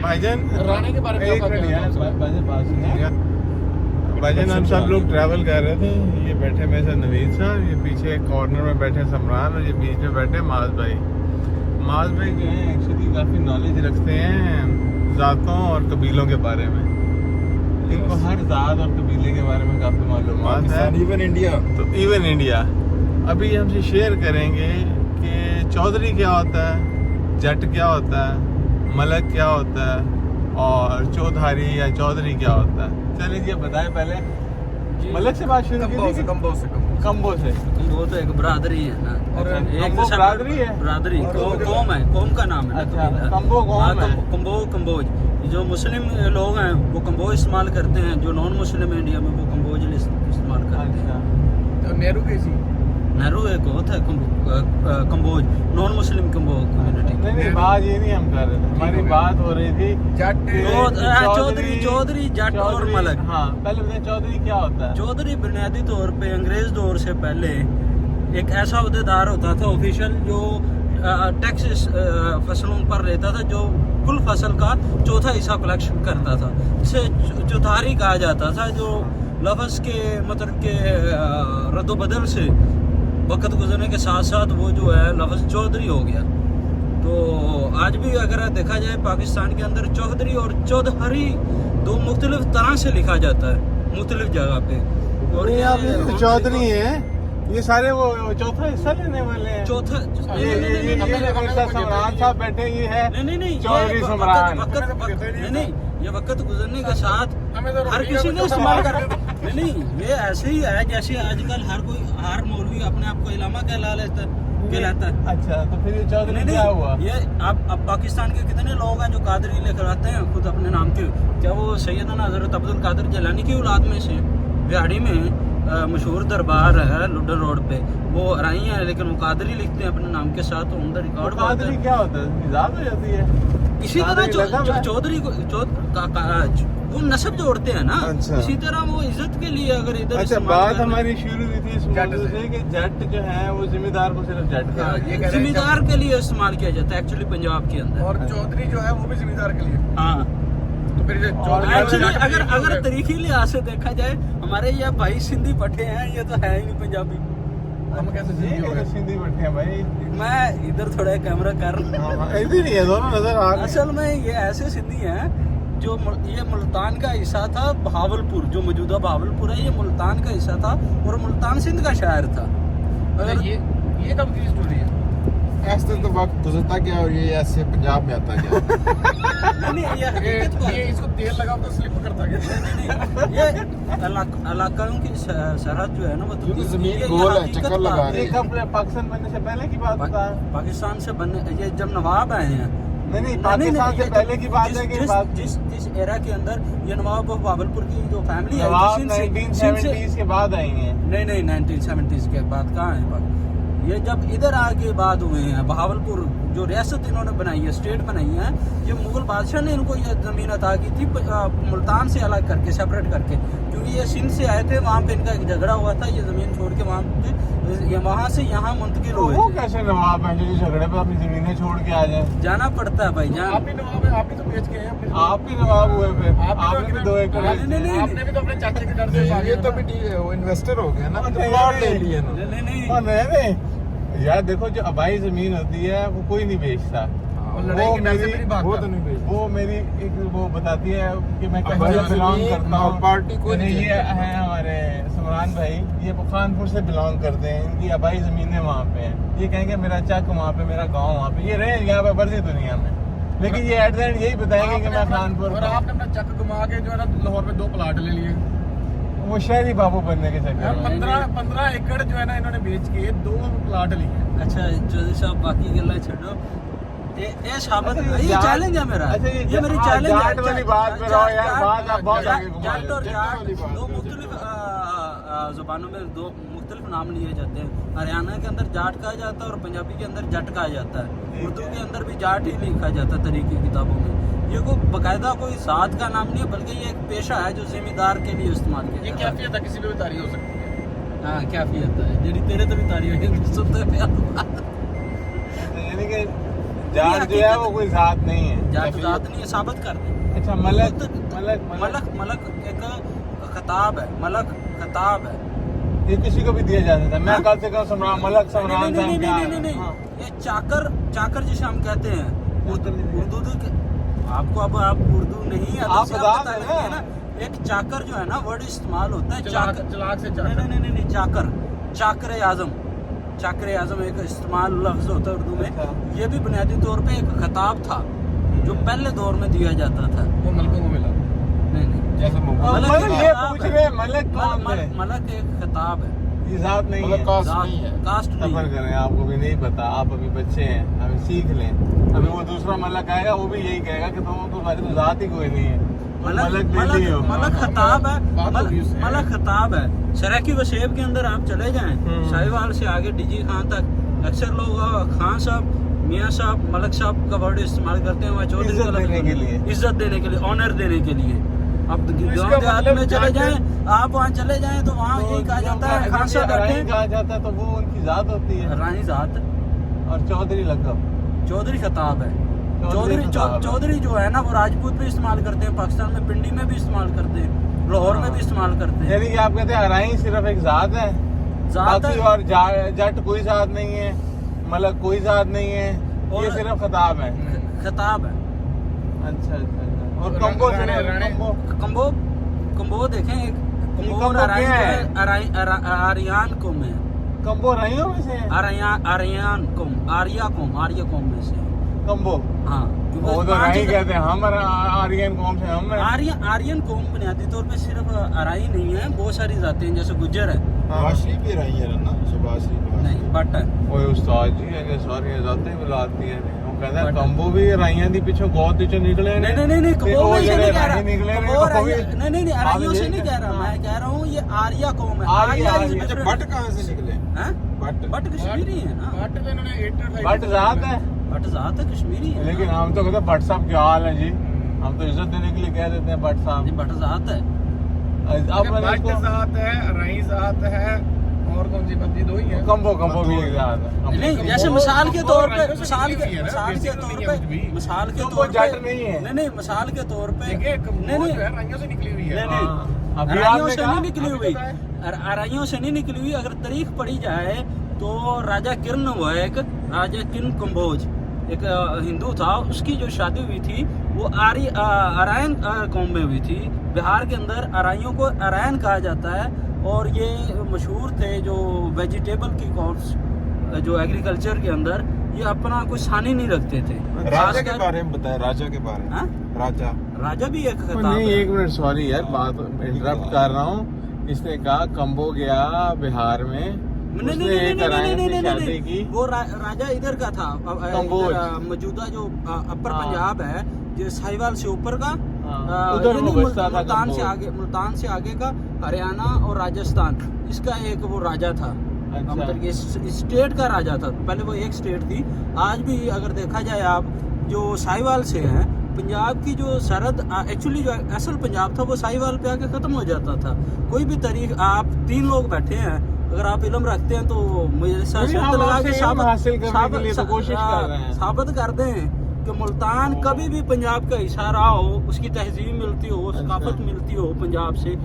भाईजान राणे के बारे में भाईजान हम सब लोग ट्रैवल कर रहे थे। ये बैठे मेरे साथ नवीद साहब, ये पीछे कॉर्नर में बैठे समरान और ये बीच में बैठे माज भाई। माज भाई जो है एक्चुअली काफ़ी नॉलेज रखते हैं ज़ातों और कबीलों के बारे में। इनको हर ज़ात और कबीले के बारे में काफ़ी मालूमात है। इवन इंडिया तो इवन इंडिया अभी हमसे शेयर करेंगे कि चौधरी क्या होता है, जट क्या होता है, मलक क्या होता है और चौधारी या चौधरी क्या होता है। चलिए जी बताएं पहले। मलक से बात शुरू की। कंबो से वो तो एक बरादरी है ना, अच्छा, एक कंबो बरादरी है? बरादरी कौम है, कौम का नाम है। अच्छा, कंबो कौम है। कंबोज जो मुस्लिम लोग हैं वो कंबोज इस्तेमाल करते हैं, जो नॉन मुस्लिम है इंडिया में वो कंबोज इस्तेमाल करते हैं। तो नेहरू कैसी नेहरू एक होता है Kamboj, non Muslim Kambo community. नहीं बात ये नहीं हम कर रहे थे, हमारी बात हो रही थी चौधरी जट और मलक। हाँ पहले बताएं चौधरी क्या होता है। चौधरी बुनियादी तौर पे अंग्रेज दौर से पहले एक ऐसा अहदेदार होता था ऑफिशियल जो टैक्स फसलों पर रहता था, जो कुल फसल का चौथा हिस्सा कलेक्शन करता था। इसे चौधारी कहा जाता था, जो लफ्ज़ के मतलब के रद्दोबदल से वक्त गुजरने के साथ साथ वो जो है लफ्ज़ चौधरी हो गया। तो आज भी अगर देखा जाए पाकिस्तान के अंदर चौधरी और चौधरी दो मुख्तलिफ तरह से लिखा जाता है मुख्तलिफ जगह पे। और ये चौधरी है, ये सारे वो चौथा हिस्सा लेने वाले हैं। चौथा ये समरान साहब बैठे, ये है नहीं चौधरी समरान। नहीं ये वक्त गुजरने के साथ हर किसी ने इस्तेमाल कर नहीं ये ऐसे ही है जैसे आजकल हर मौलवी अपने आप को इलामा कहलाता है। अच्छा तो फिर ये चौधरी क्या हुआ? ये अब पाकिस्तान के कितने लोग हैं जो कादरी लेकर आते हैं खुद अपने नाम के। क्या वो सैयदना हज़रत अब्दुल कादिर जिलानी की औलाद में से? बिहाड़ी में मशहूर दरबार है लुडर रोड पे, वो राई है लेकिन वो कादरी लिखते हैं अपने नाम के साथ। उनका रिकॉर्ड कादरी क्या होता है? मिजाज हो जाती है इसी तरह चौधरी को वो नस्ब जोड़ते हैं ना। अच्छा। इसी तरह वो इज्जत के लिए अगर इधर अच्छा बात हमारी शुरू हुई थी इस मौजूद से कि जट जो है वो जिम्मेदार को सिर्फ जट का जिम्मेदार के लिए इस्तेमाल किया जाता है एक्चुअली पंजाब के अंदर। और चौधरी जो है वो भी जिम्मेदार के लिए। हाँ तो फिर एक्चुअली अगर तरीके लिहाज से देखा जाए हमारे ये भाई सिंधी पट्टे हैं, ये तो है ही नहीं पंजाबी। हम कैसे सिंधी बैठे हैं भाई। मैं इधर थोड़ा कैमरा कर ऐसे नहीं है, दोनों नजर आ रहे हैं। असल में ये ऐसे सिंधी हैं जो ये मुल्तान का हिस्सा था। बहावलपुर जो मौजूदा बहावलपुर है ये मुल्तान का हिस्सा था और मुल्तान सिंध का शहर था। अगर ये कब की स्टोरी है? ऐसे तो वक्त गुजरता गया और ये ऐसे पंजाब में आता गया। नहीं ये इसको तेल लगाओ तो स्लिप करता गया। ये इलाकों की सरहद जो है ना वो ये जमीन गोल है, चक्कर लगा रही है। पाकिस्तान बनने से पहले की बात बता। पाकिस्तान से बनने ये जब नवाब आए हैं। नहीं पाकिस्तान से पहले की बात है कि जिस एरा के अंदर ये नवाब बावलपुर की जो फैमिली है नवाब 1970s के बाद आई है। नहीं 1970s के बाद कहाँ है? ये जब इधर आके बाद हुए हैं बहावलपुर जो रियासत इन्होंने बनाई है, स्टेट बनाई है, ये मुगल बादशाह ने इनको ये ज़मीन अता की थी मुल्तान से अलग करके सेपरेट करके, क्योंकि ये सिंध से आए थे। वहाँ पे इनका एक झगड़ा हुआ था, ये ज़मीन छोड़ के वहाँ से यहाँ मुंतकिल हुए वो थे। कैसे नवाब है जो झगड़े पे अपनी जमीनें छोड़ के आ जाए? जाना पड़ता है भाई जान। आप ही नवाब है, आप ही तो बेच के हैं। आप ही नवाब हुए पे आपने भी 2 एकड़। आपने भी तो अपने चाचे के डर से ये तो भी वो इन्वेस्टर हो गया ना, प्लॉट ले लिए ना। नहीं यार देखो जो आबाई जमीन होती है वो कोई नहीं बेचता। लड़ाई के डर से मेरी बात वो तो नहीं बेचता। वो मेरी एक वो बताती है कि मैं अब कहाँ से बिलोंग जमीन करता हूँ। पार्टी को नहीं ये है हमारे समरान भाई, ये खानपुर से बिलोंग करते हैं, इनकी आबाई जमीनें वहाँ पे हैं। ये कहेंगे मेरा चक वहाँ पे, मेरा गाँव वहाँ पे, ये रहे यहाँ पे बरसी दुनिया में, लेकिन ये एट द एंड यही बताएंगे कि मैं खानपुर। और आपने अपना चक घुमा के जो है ना लाहौर में 2 प्लाट ले लिए। वो शहरी बाबू बनने के चक्कर में 15 एकड़ जो है ना इन्होंने बेच के 2 प्लाट लिए। अच्छा चौधरी साहब बाकी गल्ला छोड़ो, ये साबित ये चैलेंज है मेरा। अच्छा ये मेरी चैलेंज है। जाट वाली बात में रहो यार, बात आप बहुत आगे घुमा जाट रहे और हो। जाट दो मुख्तलिफ जुबानों में 2 मुख्तलिफ नाम लिए जाते हैं। हरियाणा के अंदर जाट कहा जाता है और पंजाबी के अंदर जट कहा जाता है। उर्दू के अंदर भी जाट ही लिखा जाता है तरीके किताबों में। ये कोई बकायदा कोई साथ का नाम नहीं है, बल्कि ये एक पेशा है जो जिम्मेदार के लिए इस्तेमाल किया ये जाता है। कैफियत है, किसी पे भी तारीफ हो सकती है। हाँ कैफियत है जेडी तेरे तो भी तारीफ है सुनते पे यानी कि जाट जो है वो कोई जात नहीं है। जात नहीं है, साबित कर दे। अच्छा मलक मलक एक खिताब है, मलक खिताब है। ये किसी को भी दिया जा सकता है। मैं कल से कल सम्राट मलक सम्राट नहीं, ये चाकर जिसे हम कहते हैं उर्दू के, आपको अब आप उर्दू नहीं है आप बता देंगे ना। एक चाकर जो है ना वर्ड इस्तेमाल होता है चलाक से चाकर। नहीं चाकर आजम एक इस्तेमाल लफ्ज होता है उर्दू में। ये भी बुनियादी तौर पे एक खिताब था जो पहले दौर में दिया जाता था। वो मलकों को मिला। नहीं जैसे मलक ये पूछ रहे हैं, मलक कौन है? मलक एक खिताब है, ये जात नहीं मतलब है। कास्ट नहीं है। कास्ट नहीं सफर है। करें, आपको भी नहीं पता, आप अभी बच्चे हैं, अभी सीख लें। अभी वो दूसरा मलक आएगा, वो भी यही कहेगा कि तुम्हारी तो जात ही कोई नहीं है। मलक खिताब है, बात होगी उससे। मलक खिताब है। सराकी वसेब के अंदर आप चले जाएं, साहिवाल से आगे डीजी खान तक अक्सर लोग खान साहब, मियाँ साहब, मलक साहब का वर्ड इस्तेमाल करते हैं। वहाँ चौधरी इज्जत देने के लिए, इज्जत देने के लिए, ऑनर देने के लिए। अब गाँव देहात में चले जाएं, आप वहाँ चले जाएं तो वहाँ यही कहा जाता है खान साहब बैठे। कहा जाता है तो वो उनकी जात होती है। रानी जात और चौधरी लकब, चौधरी खिताब है। खिताब है। चौधरी जो है ना वो राजपूत भी इस्तेमाल करते हैं, पाकिस्तान में पिंडी में भी इस्तेमाल करते हैं, लाहौर में भी इस्तेमाल करते हैं। यानी कि आप कहते हैं हराई सिर्फ एक जात है, जात बाकी है। और जट कोई जात नहीं है, मलक कोई जात नहीं है, और- ये सिर्फ खिताब है। खिताब है। अच्छा अच्छा अच्छा। और कंबो कंबो कंबो देखें, एक कंबो कंबो क्या है? आर्यन कौम है। कंबो रहियों में से है? आर्यन कौम, आर्या कौम में से है। कंबो हाँ, वो तो राही कहते हैं, हम आर्यन कौम से हम हैं। आर्यन कौम बुनियादी तौर पे सिर्फ अराई नहीं है, बहुत सारी जातें हैं, जैसे गुज्जर है। बाशरी भी रही है ना, शबाशरी नहीं, बट है। ओए उस्ताद जी अगर सॉरी जाते बुलाती है वो कहता है बट- कंबो भी राइयां दी पीछे गौत पीछे निकले ने। नहीं देखो कंबो वो से जेड़े नहीं कह रहा, राही निकले ने कंबो वो अराइया- भी- नहीं अराइयों से आप नहीं कह रहा, हाँ। मैं कह रहा हूँ ये आर्या कौम है। आर्या- is आर्या। अच्छा, different- बट कहाँ से निकले? हैं? बट बट कश्मीरी है ना, बट तो इन्होंने 8 बट जात है। बट जात है कश्मीरी है। लेकिन हम तो कहते हैं भट्ट साहब क्या हाल है जी, हम तो इज्जत देने के लिए कह देते हैं भट्ट जी, साहब। बट जात है। अब मैंने बट इसको जात है, राई जात है, और कौन सी बंदी? दो ही है। कंबो भी एक जात है। नहीं, जैसे मिसाल के तौर पे कंबो मिसाल नहीं के है ना, मिसाल के बेसिक तौर नहीं है पे कुछ भी। मिसाल के कंबो तौर पे जट नहीं है। नहीं मिसाल के तौर पे देखिए नहीं कंबो जो है राइयों से निकली हुई है। नहीं, हाँ, अभी अराइयों आपने से कहा- नहीं निकली अभी हुई, बताएं। अराइयों से नहीं निकली हुई। अगर तारीख पढ़ी जाए तो राजा किरण हुआ एक राजा किरण कंबोज, एक हिंदू था, उसकी जो शादी हुई थी वो अरायन कौम में हुई थी। बिहार के अंदर अराइयों को अरायन कहा जाता है, और ये मशहूर थे जो वेजिटेबल की क्रॉप्स, जो एग्रीकल्चर के अंदर ये अपना कोई सानी नहीं रखते थे। राजा खासकर- के बारे में बताए, राजा के बारे में। हाँ? राजा राजा भी एक खिताब नहीं है। एक मिनट सॉरी यार, बात इंटरप्ट कर रहा हूँ। इसने कहा कंबो गया बिहार में, उसने एक अरायन से शादी की। वो राजा इधर का था, कंबोज। इधर, मौजूदा जो अपर हाँ। पंजाब है, जो साहिवाल से ऊपर का, हाँ, उधर यानी वो बसता था मुल्तान से आगे का हरियाणा और राजस्थान, इसका एक वो राजा था। अच्छा। मतलब ये स्टेट का राजा था, पहले वो एक स्टेट थी। आज भी अगर देखा जाए आप, जो साहिवाल से है, पंजाब की जो सरहद, एक्चुअली जो असल पंजाब था वो साहिवाल पे आके खत्म हो जाता था। कोई भी तारीख, आप 3 लोग बैठे हैं, अगर आप इल्म रखते हैं तो मुझे शर्त लगा के हासिल करने के लिए तो कोशिश कर रहे हैं। साबित कर दें कि मुल्तान कभी भी पंजाब का हिस्सा रहा हो, उसकी तहजीब मिलती हो, सकाफत मिलती हो पंजाब से,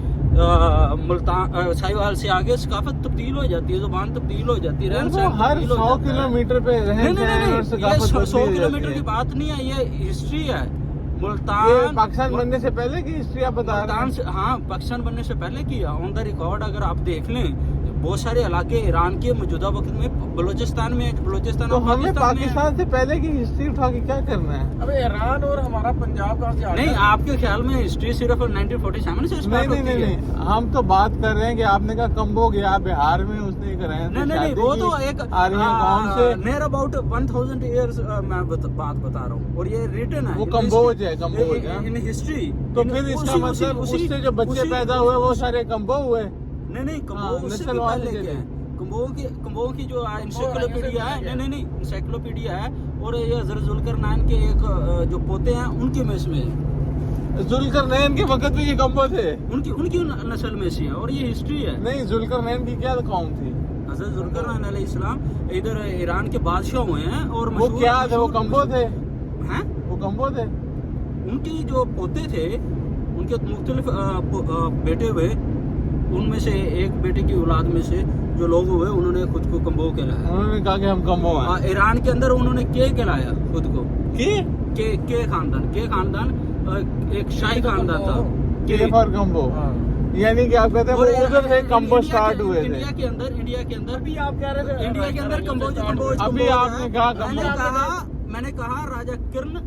मुल्तान साहिवाल से आगे सकाफत तब्दील हो जाती है, जुबान तब्दील हो जाती है, रहन सहन हर तब्दील हो 100 जाता है। किलोमीटर पे रहन सहन और नहीं, सकाफत ये 100 बदली किलोमीटर जाती की है। बात नहीं है, ये हिस्ट्री है। ये मुल्तान पाकिस्तान बनने से पहले की हिस्ट्री आप बता रहे मुल्तान हैं। से, हाँ, पाकिस्तान बनने से पहले की ऑन द रिकॉर्ड अगर आप देख लें, बहुत सारे इलाके ईरान के मौजूदा वक्त में, बलोचिस्तान में, बलोचिस्तान तो और हमें पाकिस्तान में है। पाकिस्तान से पहले की हिस्ट्री उठा के क्या करना है? अबे ईरान और हमारा पंजाब कहाँ से आ नहीं, गया? आपके ख्याल में हिस्ट्री सिर्फ 1947 से स्टार्ट नहीं होती नहीं है? नहीं, हम तो बात कर रहे हैं कि आपने कहा कंबो गया बिहार में, उसने एक रहन से नहीं, शादी वो की, तो एक आर्यन कौम से। नियर अबाउट 1000 ईयर्स मैं बात बता रहा हूँ, और ये रिटन है, वो कंबोज है, कंबोज है। In history. तो फिर इसका मतलब उससे जो बच्चे पैदा हुए वो सारे कंबो हुए। नहीं हाँ, कंबो उससे भी नस्ल वाले पहले के थे। हैं। कंबो की जो इंसाइक्लोपीडिया है, नहीं इंसाइक्लोपीडिया है, और ये जुल्करनैन के एक जो पोते हैं उनके में इसमें है। जुल्करनैन के वक्त में ये कंबो थे। उनकी नस्ल में से है, और ये हिस्ट्री है। नहीं जुल्करनैन की क्या कौम थी? हज़रत ज़ुल्करनैन अलैहिस्सलाम इधर ईरान के बादशाह हुए हैं और वो क्या थे, वो कम्बो थे, हैं वो कम्बो थे। उनके जो पोते थे, उनके मुख्तलिफ बेटे हुए, उनमें से एक बेटे की औलाद में से जो लोग हुए उन्होंने खुद को कम्बो कहलाया। उन्होंने कहा कि हम कम्बो हैं। ईरान के अंदर उन्होंने के कहलाया खुद को, के के खानदान एक शाही खानदान था। के फॉर कम्बो, यानी कि आप कहते हैं वो उधर से कम्बो स्टार्ट हुए थे। इंडिया के अंदर अभी आप कह रहे थे इंडिया के अंदर कम्बोज अभी आपने कहा मैंने कहा राजा किरण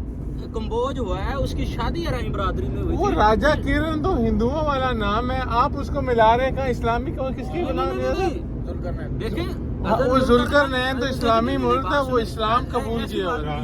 कम्बोज हुआ है, उसकी शादी अराई बरादरी में हुई वो थी। राजा किरण तो हिंदुओं वाला नाम है, आप उसको मिला रहे हैं। कहाँ इस्लामिक और किसकी बना दिया था? देखें हाँ, वो जुल्करनैन तो इस्लामी मुल्क था, वो इस्लाम कबूल किया हुआ था।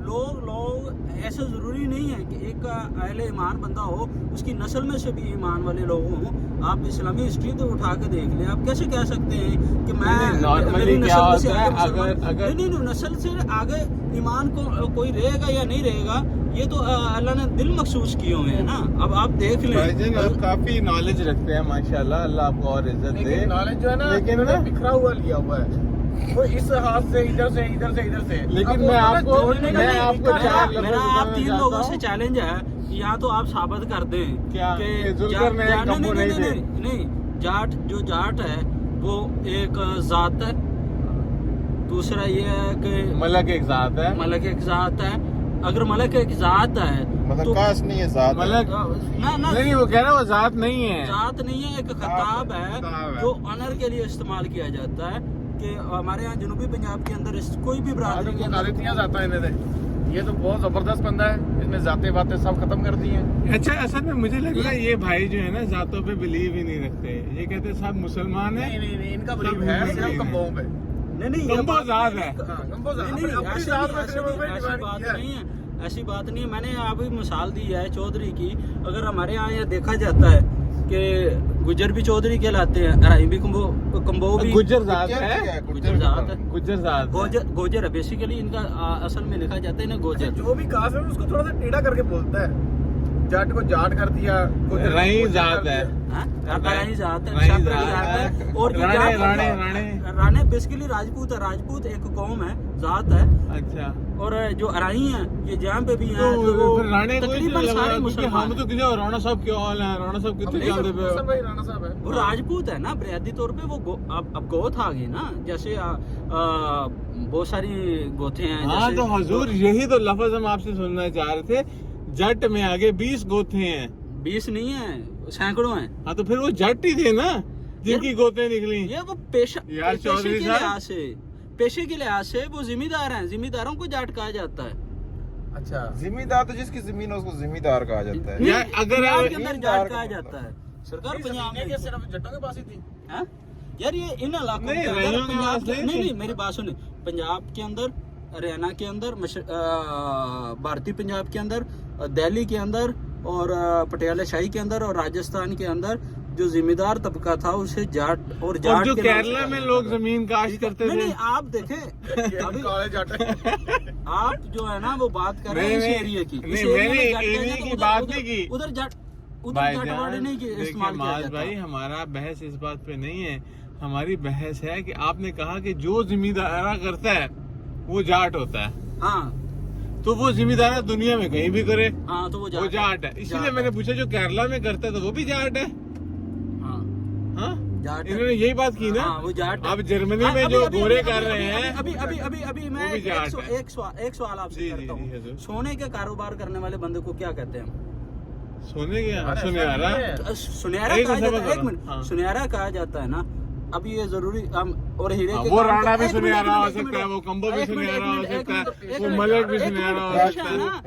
लोग ऐसा जरूरी नहीं है कि एक अहले ईमान बंदा हो उसकी नस्ल में से भी ईमान वाले लोग हों। आप इस्लामी हिस्ट्री तो उठा के देख लें, आप कैसे कह सकते हैं कि मैं नॉर्मली क्या होता है, अगर नहीं नस्ल से आगे ईमान को कोई रहेगा या नहीं रहेगा, ये तो अल्लाह ने दिल मखसूस किए हुए हैं ना। अब आप देख लें, भाईजान आप काफी नॉलेज रखते हैं माशाल्लाह, अल्लाह आपको और इज्जत दे। नॉलेज जो है ना, लेकिन ना बिखरा हुआ लिया हुआ है, वो इस हाथ से इधर से इधर से इधर से। लेकिन अब मैं वो आपको जोड़ने का मैं आपको तरीका चार है। मेरा आप 3 चाहता लोगों हूं। से चैलेंज है कि या तो आप साबित कर दें क्या? कि कि जुल्करनैन कम्बो नहीं थे। नहीं, जाट है वो एक जात है। दूसरा ये है कि मलक एक जात है। मलक एक जात है। अगर मलक एक जात है मतलब तो कास्ट नहीं है साथ। मलक ना नहीं, वो कह रहा है वो जात नहीं है। जात नहीं है, एक खिताब है खिताब है। जो ऑनर के लिए इस्तेमाल किया जाता है कि हमारे यहाँ जनूबी पंजाब के अंदर कोई भी बरादरी के अंदर जाता है इन्हें। ये तो बहुत जबरदस्त बंदा है, इसमें जाते बातें सब खत्म कर दी हैं। अच्छा, असल में मुझे लग रहा है ये भाई जो है ना जातों पे बिलीव ही नहीं रखते। ये कहते हैं सब मुसलमान है। नहीं, इनका सब बिलीव है बिलीव सिर्फ है। कम्बों पे। नहीं ये कम्बो बात जात नहीं है। हाँ, कम्बो जात। नहीं, अपनी ऐसी जात नहीं, में ऐसी सिर्फ नहीं, वही ऐसी डिवाइड बात किया है। नहीं है, ऐसी बात नहीं है। मैंने अभी मिसाल दी है चौधरी की। अगर हमारे यहाँ ये देखा जाता है कि गुजर भी चौधरी कहलाते हैं, अराई भी कम्बो भी गुज्जर जात क्या है। है? गुज्जर जात है। गुज्जर जात है। गोजर है बेसिकली, इनका असल में लिखा जाता है ना गोजर। जो भी कास्ट है उसको थोड़ा सा टेढ़ा करके बोलता है। जाट को जाट कर दिया, गुजर को रही गुजर जात कर है। दिया। रानी जात है, रानी सेपरेट जात जात है। और जो राणे जात- राणे बेसिकली राजपूत है। राजपूत एक कौम है, जात है। अच्छा, और जो अराई है ये जहाँ पे भी तो हैं वो फिर राणे को तकरीबन इसलिए लगा सारे क्योंकि मुसलमान हम तो किसी और राणा साहब क्या हाल है, राणा साहब कितने नहीं, चलते पे सब भाई राणा साहब है। वो राजपूत है ना, बुनियादी तौर पे वो अब गोथ आ गई ना। जैसे बहुत सारी गोथे हैं। हाँ, जैसे तो हजूर यही तो लफ्ज हम आपसे सुनना चाह रहे थे। जट में आगे 20 गोथे हैं। 20 नहीं है, सैकड़ों हैं। हाँ, तो फिर वो जट ही थे ना जिनकी गोते निकली। ये वो पेशा यार पेशे चौधरी के साहब। लिहाज से पेशे के लिहाज से वो जिम्मेदार हैं। जिम्मेदारों को जाट कहा जाता है। अच्छा, जिम्मेदार तो जिसकी जमीन है उसको जिम्मेदार कहा जाता है। यार, अगर पंजाब के अंदर जिम्मेदार जाट का कहा मतलब जाता है। सरकार पंजाब पंजाब में के सिर्फ जट्टों के पास ही थी। हाँ? यार ये इन इलाकों नहीं, के अंदर रैयों के पंजाब पास के नहीं नहीं थी। मेरी बात सुने। पंजाब के अंदर, हरियाणा के अंदर, भारतीय पंजाब के अंदर, दिल्ली के अंदर और पटियाला शाही के अंदर और राजस्थान के अंदर जो जिम्मेदार तबका था उसे जाट और जाट और जो के नाम से केरला कहा में जाता लोग था। जमीन काश्त करते नहीं थे। नहीं, आप देखें अभी काले जट आप जो है ना वो बात कर रहे हैं इस नहीं, एरिया की। नहीं, इस एरिया मैंने में जट एरिया कहते हैं, की उधर- बात उधर- नहीं की। उधर जट भाईजान, वर्ड नहीं देखिए इस्तेमाल किया माज जाता। भाई, हमारा बहस इस बात पे नहीं है। हमारी बहस है कि आपने कहा कि जो जिम्मेदारा करता है वो जाट होता है। हाँ तो वो जिम्मेदारा दुनिया में कहीं भी करे हाँ, तो वो वो जाट है। इसीलिए मैंने पूछा जो केरला में करता है तो वो भी जाट है। हाँ हाँ, जाट है। इन्होंने यही बात की ना। हाँ, वो जाट है। अब जर्मनी हाँ, में अभी- जो अभी- गोरे अभी- कर अभी- रहे हैं अभी मैं वो भी जाट है। एक सवाल आपसे जी, करता जी, जी, हूँ। हजूर। सोने के कारोबार करने वाले बंदे को क्या कहते हैं? सोने के अरे, सुनहरा। ऐसा सुनहरा एक कहा मिनट, जाता है। एक हाँ। मिनट, सुनहरा कहा जाता है ना। अब ये जरूरी हम और हीरे हाँ, के वो काम राणा का- भी एक मिनट, सुनहरा एक हो मिनट, सकता है, वो कम्बो भी एक मिनट, सुनहरा हो एक मिनट, सकता है, एक वो मिनट, मलक भी एक मिनट, सुनहरा हो पेशा सकता है है, ना।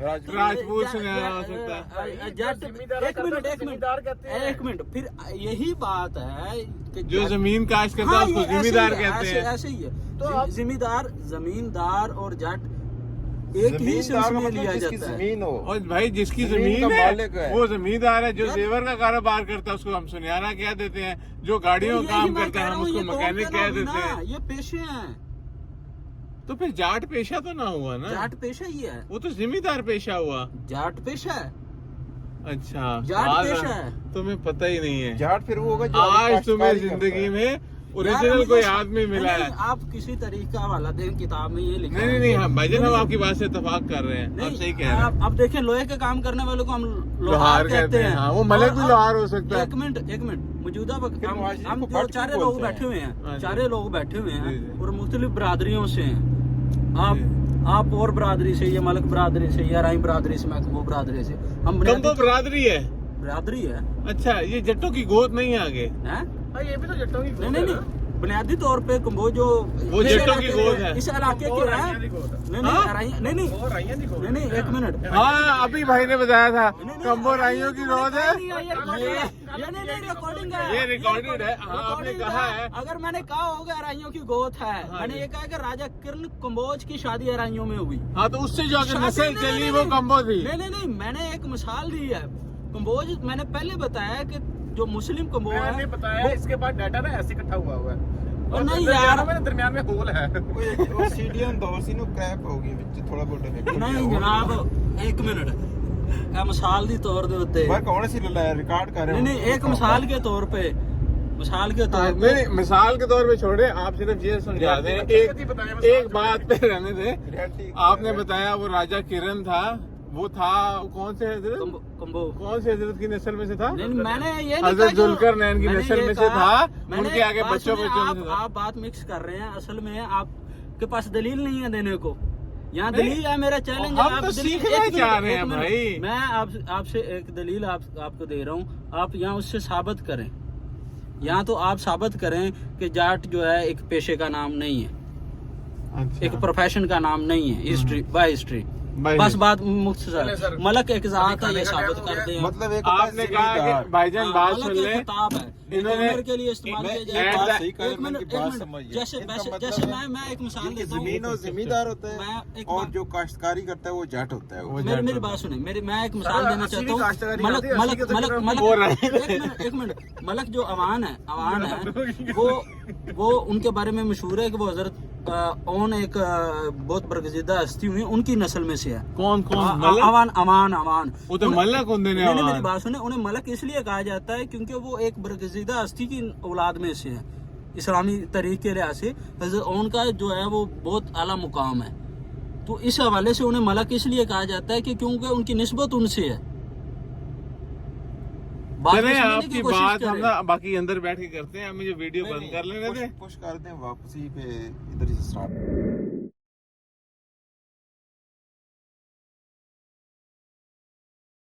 राजपूत सुनहरा हो सकता है। जाट जिम्मेदार एक मिनट, एक जिम्मेदार कहते हैं। मिनट, एक मिनट। फिर यही बात है कि जो जाट- जमीन काश्त करता है हाँ, उसको ये ऐसे ही जिम्मेदार है, कहते हैं। ऐसे ही है। तो तो आप- जिम्मेदार, जमींदार और जाट एक ही जमींदार सिलसिले का में मतलब लिया जिसकी जाता है। जमीन हो। और भाई जिसकी जमीन जमीन का है मालिक है। वो जमींदार है। जो यार- जेवर का कारोबार करता है उसको हम सुनहरा कह देते हैं। जो गाड़ियों तो का यही काम मैं करता कह है रहा हम हूँ, उसको ये कौन मैकेनिक कह रहा कह हूँ देते ना, हैं। ये पेशे हैं। तो फिर जाट पेशा तो ना हुआ ना। जाट पेशा ही है। वो तो जिम्मेदार पेशा हुआ। जाट पेशा है। अच्छा, जाट आज पेशा है। तुम्हें पता ही नहीं है। जाट फिर वो होगा जो आज काश्तकारी तुम्हें करता है। जिंदगी में ओरिजिनल कोई आदमी मिला है। आप किसी तरीके का हवाला दें, किताब में ये लिखा है। नहीं हम भाईजान हम आपकी बात से इत्तेफाक कर रहे हैं, आप सही कह रहे हैं। आप देखें, लोहे के काम करने वालों को हम लोहार कहते हैं। हाँ, वो मलक भी लोहार हो सकता है। एक मिनट मौजूदा वक्त हम को जो चारे लोग बैठे हुए हैं, चारे लोग बैठे हुए जी, जी। हैं और मुख्तलिफ बरादरियों से हैं। आप और बरादरी से, ये मलक बरादरी से, या राई बरादरी से, मैं वो बरादरी से, हम कंबो बरादरी है। बरादरी है। अच्छा, ये जट्टों की गोद नहीं है आगे। हैं? हाँ, ये भी तो जट्टों की गोद है नहीं ना। बुनियादी तौर पे कंबोज जो वो इस जट्टों इलाके की गोद के- है। इस इलाके के और हैं। राइयां की गोद है। नहीं हाँ? और राइयां की गोद है। नहीं, एक मिनट। हाँ, अभी भाई ने बताया था नहीं, कंबो राइयों की रोज है। नहीं, ये रिकॉर्डिंग है। ये रिकॉर्डेड है। हाँ, आपने रिकॉर्डिंग कहा है। अगर मैंने कहा होगा राइयों की गोद है, हाँ मैंने जी। ये कहा कि राजा किरण कंबोज की शादी राइयों में हुई। हाँ, तो उससे जो अगर नस्ल नहीं, चली नहीं, वो नहीं। कंबो थी। नहीं, मैंने एक मिसाल दी है। कंबोज मैंने पहले बताया कि जो मुस्लिम कंबोज मैंने है बताया इसके बाद डाटा ना ऐसे इकट्ठा हुआ है और नहीं दरमियान यार। दरमियान में होल है। ਉਹ ਸੀਡੀਆਂ ਦੌਰ ਸੀ ਨੂੰ ਕ੍ਰੈਪ ਹੋ ਗਈ ਵਿੱਚ ਥੋੜਾ ਬਹੁਤ ਡਿਫੈਕਟ नहीं जनाब, एक मिनट। ਇਹ ਮਿਸਾਲ ਦੀ ਤੌਰ ਦੇ ਉੱਤੇ ਮੈਂ ਕੌਣ ਸੀ ਰਿਕਾर्ड कर रहे नहीं, एक मिसाल के तौर पे, मिसाल के हाँ, तौर पे नहीं, मिसाल के तौर पे छोड़े, आप सिर्फ ये समझा दें। एक बात पे रहने दें। आपने बताया वो राजा किरण था, वो था कौन से हजरत, कंबो कौन से हजरत की नस्ल में से था? नहीं, मैंने ये नहीं हजरत कहा कि- जुल्करनैन की मैंने नस्ल ये में से कहा- था, मैंने उनके आगे बात बच्चों सुनिए, में से था। आप बात मिक्स कर रहे हैं। असल में आपके पास दलील नहीं है देने को। यहाँ दलील है, मेरा चैलेंज है। हम आप तो दलील- सीखना एक मिनट, चाह रहे एक हैं मिनट। भाई। मैं आपसे एक दलील आपको दे रहा हूँ, आप यहाँ उससे साबित करें। यहाँ तो आप साबित करें कि जाट जो है एक पेशे का नाम नहीं है, अच्छा। एक प्रोफेशन का नाम नहीं है, हिस्ट्री बाय हिस्ट्री। भाई बस जी। बात चले मुख्तसर, सर। मलक एक जात है, खाने ये का साबित टाइम हो कर गया। दें। मतलब एक आपने कहा कि भाईजान बात सुन ले। किताब है, इन्होंने- इन्होंने के लिए इस्तेमाल मैं किया एक जाए। बात सही कर एक मिनट, की बात समझिए। जैसे इनका जैसे मतलब जैसे है मैं एक मिसाल जिनकी देता हूँ। जमीन और जमींदार होता मैं है एक और बात- जो काश्तकारी करता है वो जाट होता है वो वो मेरी जाट बात सुने, मैं एक मिसाल देना 80 चाहता हूँ। काश्तकारी मलक करते हैं, 80 मलक के तो मलक फिर मलक वो रहे। एक मिनट मलक जो अवान है वो उनके बारे में मशहूर है कि वो हजरत ओन एक बहुत बरगजीदा हस्ती हुई, उनकी नस्ल में से है। कौन मलक? अवान वो तो मलक होते हैं। नहीं, मेरी बात सुने, उन्हें मलक इसलिए कहा जाता है क्योंकि वो एक बरगजीदा हस्ती की औलाद में से है। इस्लामी तरीके के लिहाज से हजरत ओन का जो है वो बहुत आला मुकाम है, तो इस हवाले से उन्हें मलक इसलिए कहा जाता है कि क्योंकि उनकी निस्बत उनसे है। बात चले को समझने आपकी की कोशिश बात हम करें। ना बाकी अंदर बैठ के करते हैं, मुझे वीडियो बंद कर लेने दे। पुश कर दें वापसी पे इधर से स्टार्ट